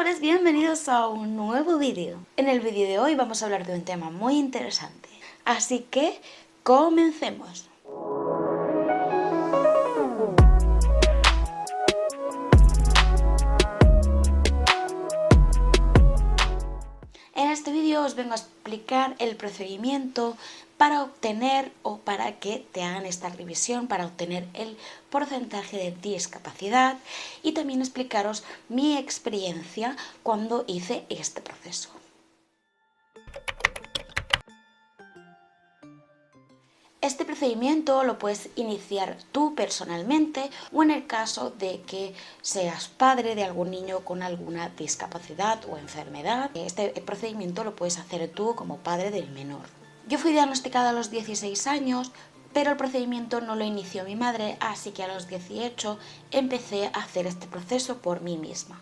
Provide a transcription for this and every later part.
chavales, bienvenidos a un nuevo vídeo. En el vídeo de hoy vamos a hablar de un tema muy interesante, así que comencemos. En este vídeo os vengo a explicar el procedimiento para obtener o para que te hagan esta revisión, para obtener el porcentaje de discapacidad y también explicaros mi experiencia cuando hice este proceso. Este procedimiento lo puedes iniciar tú personalmente o en el caso de que seas padre de algún niño con alguna discapacidad o enfermedad. Este procedimiento lo puedes hacer tú como padre del menor. Yo fui diagnosticada a los 16 años, pero el procedimiento no lo inició mi madre, así que a los 18 empecé a hacer este proceso por mí misma.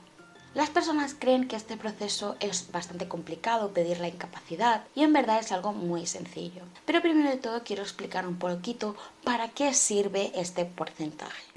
Las personas creen que este proceso es bastante complicado, pedir la incapacidad, y en verdad es algo muy sencillo. Pero primero de todo quiero explicar un poquito para qué sirve este porcentaje.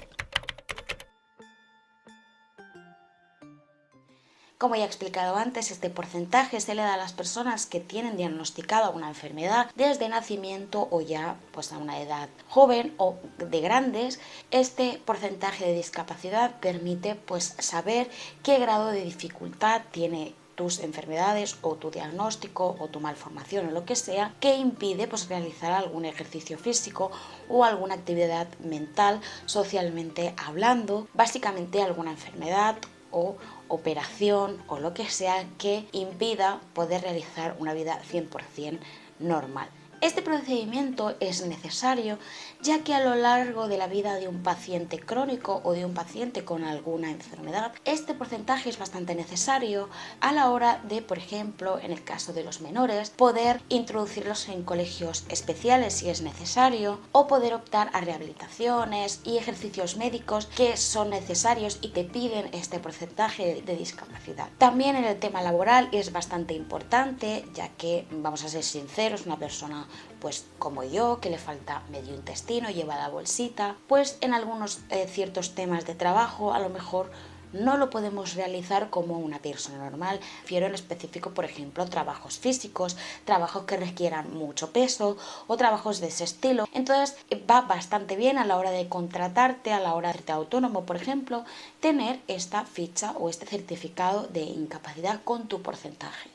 Como ya he explicado antes, este porcentaje se le da a las personas que tienen diagnosticada una enfermedad desde nacimiento o ya pues a una edad joven o de grandes. Este porcentaje de discapacidad permite pues saber qué grado de dificultad tiene tus enfermedades o tu diagnóstico o tu malformación o lo que sea que impide pues realizar algún ejercicio físico o alguna actividad mental socialmente hablando, básicamente alguna enfermedad o operación o lo que sea que impida poder realizar una vida 100% normal. Este procedimiento es necesario ya que a lo largo de la vida de un paciente crónico o de un paciente con alguna enfermedad, este porcentaje es bastante necesario a la hora de, por ejemplo, en el caso de los menores, poder introducirlos en colegios especiales si es necesario o poder optar a rehabilitaciones y ejercicios médicos que son necesarios y te piden este porcentaje de discapacidad. También en el tema laboral es bastante importante ya que, vamos a ser sinceros, una persona pues como yo, que le falta medio intestino, lleva la bolsita, pues en algunos ciertos temas de trabajo a lo mejor no lo podemos realizar como una persona normal. Refiero en específico, por ejemplo, trabajos físicos, trabajos que requieran mucho peso o trabajos de ese estilo. Entonces va bastante bien a la hora de contratarte, a la hora de hacerte autónomo, por ejemplo, tener esta ficha o este certificado de incapacidad con tu porcentaje.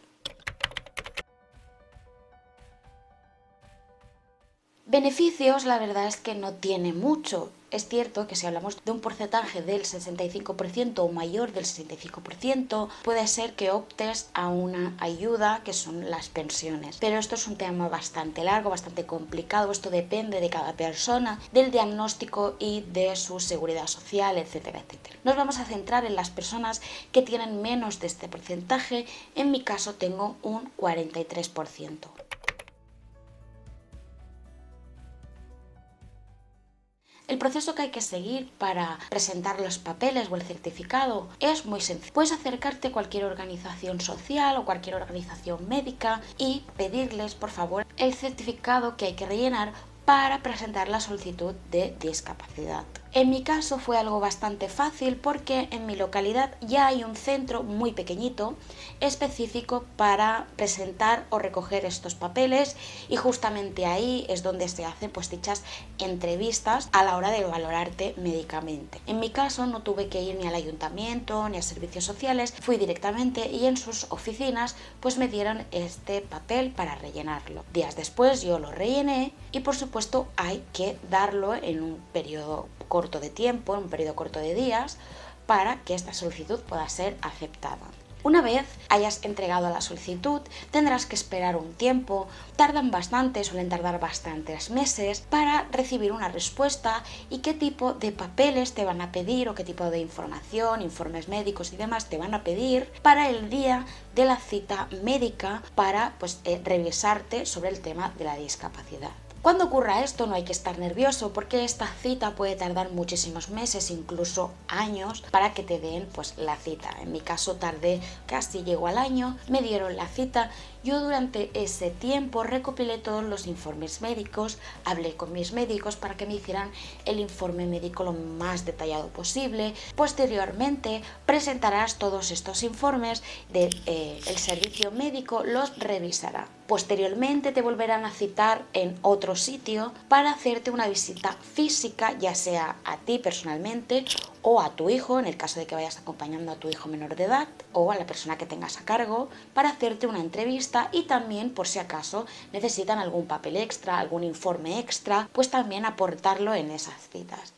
Beneficios, la verdad es que no tiene mucho. Es cierto que si hablamos de un porcentaje del 65% o mayor del 65%, puede ser que optes a una ayuda que son las pensiones. Pero esto es un tema bastante largo, bastante complicado. Esto depende de cada persona, del diagnóstico y de su seguridad social, etcétera, etcétera. Nos vamos a centrar en las personas que tienen menos de este porcentaje. En mi caso tengo un 43%. El proceso que hay que seguir para presentar los papeles o el certificado es muy sencillo. Puedes acercarte a cualquier organización social o cualquier organización médica y pedirles, por favor, el certificado que hay que rellenar para presentar la solicitud de discapacidad. En mi caso fue algo bastante fácil porque en mi localidad ya hay un centro muy pequeñito específico para presentar o recoger estos papeles y justamente ahí es donde se hacen pues dichas entrevistas a la hora de valorarte médicamente. En mi caso no tuve que ir ni al ayuntamiento ni a servicios sociales, fui directamente y en sus oficinas pues me dieron este papel para rellenarlo. Días después yo lo rellené y por supuesto hay que darlo en un periodo corto de tiempo, en un periodo corto de días, para que esta solicitud pueda ser aceptada. Una vez hayas entregado la solicitud, tendrás que esperar un tiempo, tardan bastante, suelen tardar bastantes meses para recibir una respuesta y qué tipo de papeles te van a pedir o qué tipo de información, informes médicos y demás te van a pedir para el día de la cita médica para revisarte sobre el tema de la discapacidad. Cuando ocurra esto no hay que estar nervioso porque esta cita puede tardar muchísimos meses, incluso años, para que te den pues la cita. En mi caso tardé casi, llegó al año, me dieron la cita. Yo durante ese tiempo recopilé todos los informes médicos, hablé con mis médicos para que me hicieran el informe médico lo más detallado posible. Posteriormente presentarás todos estos informes del servicio médico, los revisará. Posteriormente te volverán a citar en otro sitio para hacerte una visita física, ya sea a ti personalmente o a tu hijo, en el caso de que vayas acompañando a tu hijo menor de edad, o a la persona que tengas a cargo, para hacerte una entrevista y también, por si acaso necesitan algún papel extra, algún informe extra, pues también aportarlo en esas citas.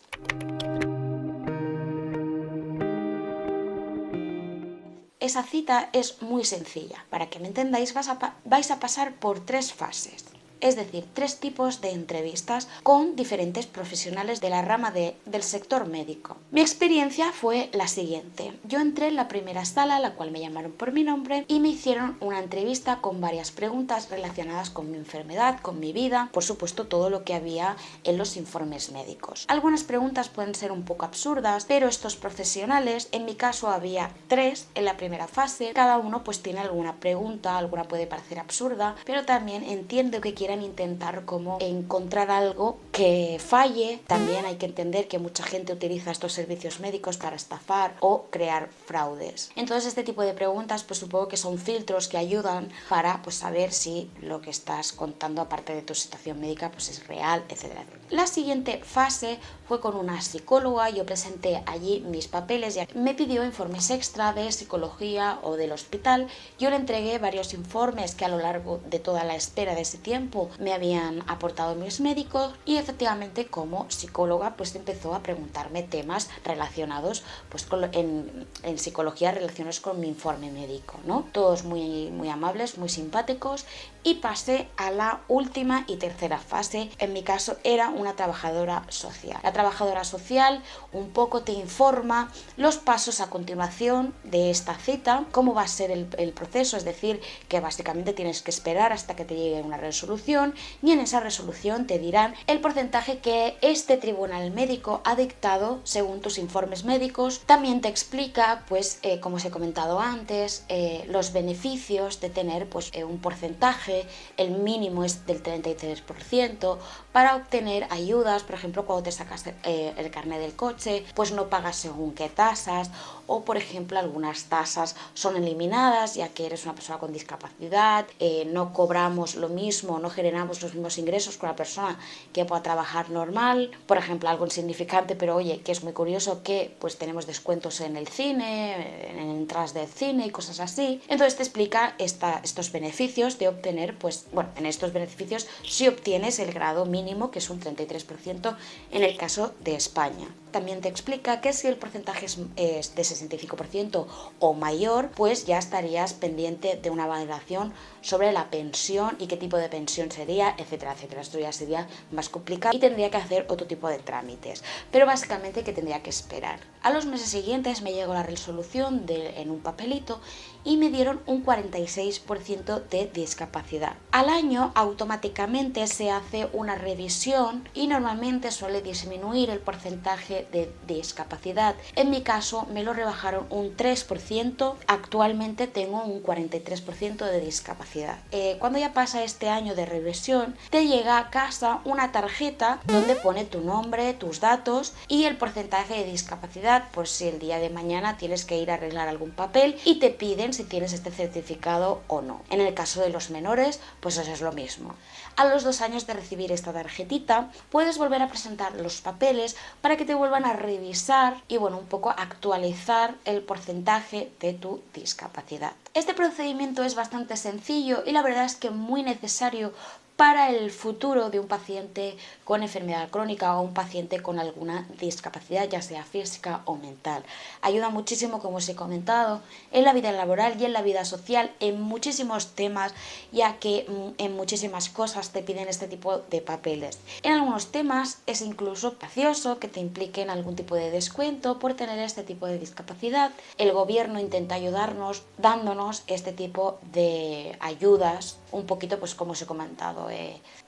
Esa cita es muy sencilla. Para que me entendáis, vais a pasar por 3 fases. Es decir, 3 tipos de entrevistas con diferentes profesionales de la rama del sector médico. Mi experiencia fue la siguiente. Yo entré en la primera sala, la cual me llamaron por mi nombre, y me hicieron una entrevista con varias preguntas relacionadas con mi enfermedad, con mi vida, por supuesto todo lo que había en los informes médicos. Algunas preguntas pueden ser un poco absurdas, pero estos profesionales, en mi caso había 3 en la primera fase, cada uno pues tiene alguna pregunta, alguna puede parecer absurda, pero también entiendo que quieran intentar como encontrar algo que falle. También hay que entender que mucha gente utiliza estos servicios médicos para estafar o crear fraudes. Entonces este tipo de preguntas pues supongo que son filtros que ayudan para pues saber si lo que estás contando aparte de tu situación médica pues es real, etcétera. La siguiente fase fue con una psicóloga. Yo presenté allí mis papeles y me pidió informes extra de psicología o del hospital. Yo le entregué varios informes que a lo largo de toda la espera de ese tiempo me habían aportado mis médicos, y efectivamente como psicóloga pues empezó a preguntarme temas relacionados pues en psicología, relacionados con mi informe médico, ¿no? Todos muy amables, muy simpáticos, y pasé a la última y tercera fase. En mi caso era una trabajadora social. La trabajadora social un poco te informa los pasos a continuación de esta cita, cómo va a ser el proceso, es decir, que básicamente tienes que esperar hasta que te llegue una resolución, y en esa resolución te dirán el porcentaje que este tribunal médico ha dictado según tus informes médicos. También te explica, pues, como os he comentado antes, los beneficios de tener pues, un porcentaje. El mínimo es del 33% para obtener ayudas. Por ejemplo, cuando te sacas el carnet del coche, pues no pagas según qué tasas, o por ejemplo algunas tasas son eliminadas ya que eres una persona con discapacidad. No cobramos lo mismo, no generamos los mismos ingresos con la persona que pueda trabajar normal. Por ejemplo, algo insignificante, pero oye, que es muy curioso, que pues tenemos descuentos en el cine, en entradas del cine y cosas así. Entonces te explica estos beneficios de obtener, pues bueno, en estos beneficios si obtienes el grado mínimo, que es un 33% en el caso de España. También te explica que si el porcentaje es de 65% o mayor, pues ya estarías pendiente de una valoración sobre la pensión y qué tipo de pensión sería, etcétera, etcétera. Esto ya sería más complicado y tendría que hacer otro tipo de trámites, pero básicamente que tendría que esperar. A los meses siguientes me llegó la resolución en un papelito y me dieron un 46% de discapacidad. Al año automáticamente se hace una revisión y normalmente suele disminuir el porcentaje de discapacidad. En mi caso me lo rebajaron un 3%, actualmente tengo un 43% de discapacidad. Cuando ya pasa este año de revisión, te llega a casa una tarjeta donde pone tu nombre, tus datos y el porcentaje de discapacidad, pues si el día de mañana tienes que ir a arreglar algún papel y te piden si tienes este certificado o no. En el caso de los menores, pues eso es lo mismo. A los 2 años de recibir esta tarjetita, puedes volver a presentar los papeles para que te vuelvan a revisar y bueno, un poco actualizar el porcentaje de tu discapacidad. Este procedimiento es bastante sencillo y la verdad es que muy necesario para el futuro de un paciente con enfermedad crónica o un paciente con alguna discapacidad, ya sea física o mental. Ayuda muchísimo, como os he comentado, en la vida laboral y en la vida social, en muchísimos temas, ya que en muchísimas cosas te piden este tipo de papeles. En algunos temas es incluso gracioso que te impliquen algún tipo de descuento por tener este tipo de discapacidad. El gobierno intenta ayudarnos dándonos este tipo de ayudas, un poquito pues como os he comentado,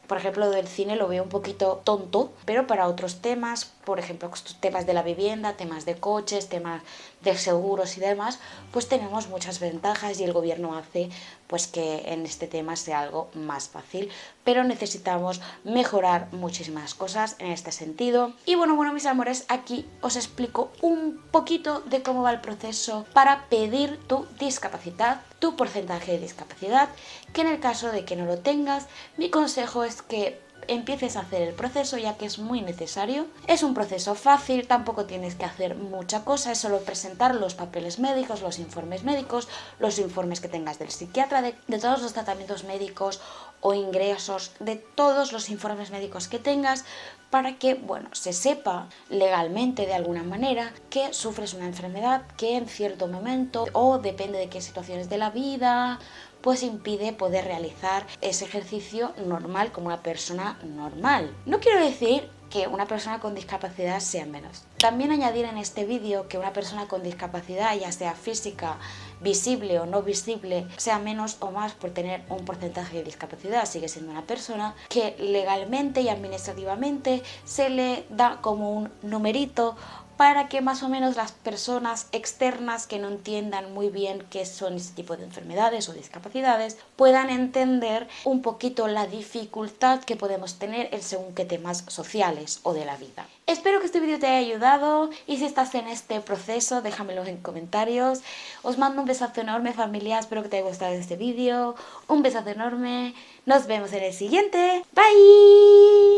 Por ejemplo, lo del cine lo veo un poquito tonto, pero para otros temas, por ejemplo, temas de la vivienda, temas de coches, temas de seguros y demás, pues tenemos muchas ventajas y el gobierno hace pues que en este tema sea algo más fácil, pero necesitamos mejorar muchísimas cosas en este sentido. Y bueno, mis amores, aquí os explico un poquito de cómo va el proceso para pedir tu discapacidad, tu porcentaje de discapacidad, que en el caso de que no lo tengas, mi consejo es que empieces a hacer el proceso, ya que es muy necesario. Es un proceso fácil, tampoco tienes que hacer mucha cosa, es solo presentar los papeles médicos, los informes médicos, los informes que tengas del psiquiatra, de todos los tratamientos médicos o ingresos, de todos los informes médicos que tengas, para que, bueno, se sepa legalmente de alguna manera que sufres una enfermedad que en cierto momento, o depende de qué situaciones de la vida, pues impide poder realizar ese ejercicio normal como una persona normal. No quiero decir que una persona con discapacidad sea menos. También añadir en este vídeo que una persona con discapacidad, ya sea física, visible o no visible, sea menos o más por tener un porcentaje de discapacidad, sigue siendo una persona que legalmente y administrativamente se le da como un numerito para que más o menos las personas externas que no entiendan muy bien qué son este tipo de enfermedades o discapacidades puedan entender un poquito la dificultad que podemos tener en según qué temas sociales o de la vida. Espero que este vídeo te haya ayudado y si estás en este proceso déjamelo en comentarios. Os mando un besazo enorme, familia, espero que te haya gustado este vídeo. Un besazo enorme, nos vemos en el siguiente. Bye.